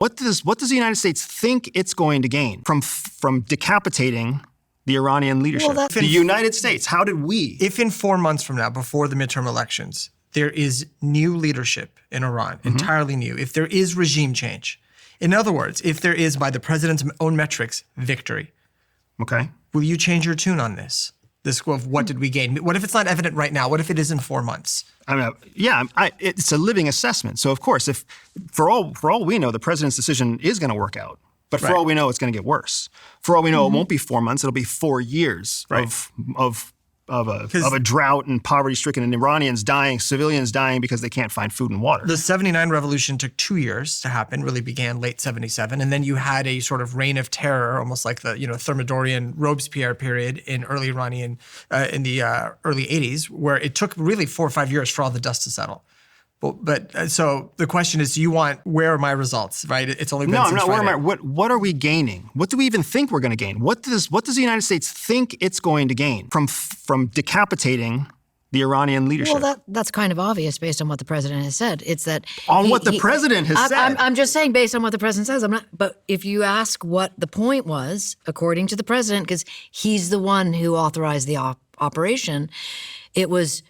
What does the United States think it's going to gain from decapitating the Iranian leadership? Well, the United States, how did we? If in 4 months from now, before the midterm elections, there is new leadership in Iran, entirely new, if there is regime change, in other words, if there is, by the president's own metrics, victory, Okay. will you change your tune on this? This of what did we gain? What if it's not evident right now? What if it is in 4 months? I mean, it's a living assessment. So of course, if for all we know, the president's decision is going to work out. But for all we know, it's going to get worse. For all we know, it won't be 4 months; it'll be 4 years of a drought and poverty-stricken, and Iranians dying, civilians dying because they can't find food and water. The 79 revolution took 2 years to happen, really began late 77. And then you had a sort of reign of terror, almost like the Thermidorian Robespierre period in early Iranian, in the early 80s, where it took really 4 or 5 years for all the dust to settle. So the question is, do you want, where are my results, right? It's only been since No, Friday. what are we gaining? What do we even think we're going to gain? What does the United States think it's going to gain from decapitating the Iranian leadership? Well, that's kind of obvious based on what the president has said. It's that what the president has said. I'm just saying based on what the president says. I'm not. But if you ask what the point was, according to the president, because he's the one who authorized the operation, it was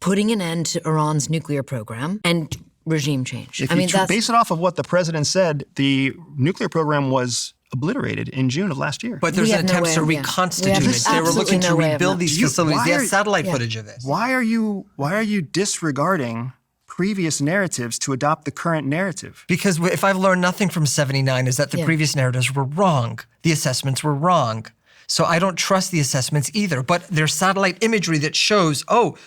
putting an end to Iran's nuclear program and regime change. Base it off of what the president said, the nuclear program was obliterated in June of last year. But there's attempts to reconstitute it. They were looking to rebuild these facilities. They have satellite footage of this. Why are you disregarding previous narratives to adopt the current narrative? Because if I've learned nothing from 79 is that the previous narratives were wrong. The assessments were wrong. So I don't trust the assessments either. But there's satellite imagery that shows,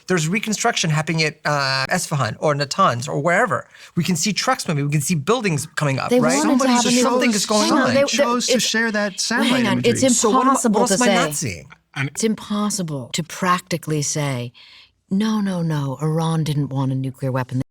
there's reconstruction happening at Esfahan or Natanz or wherever. We can see trucks moving. We can see buildings coming up, right? Something is going on. They chose to share that satellite imagery. It's impossible to say. What am I not seeing? It's impossible to practically say, no, Iran didn't want a nuclear weapon.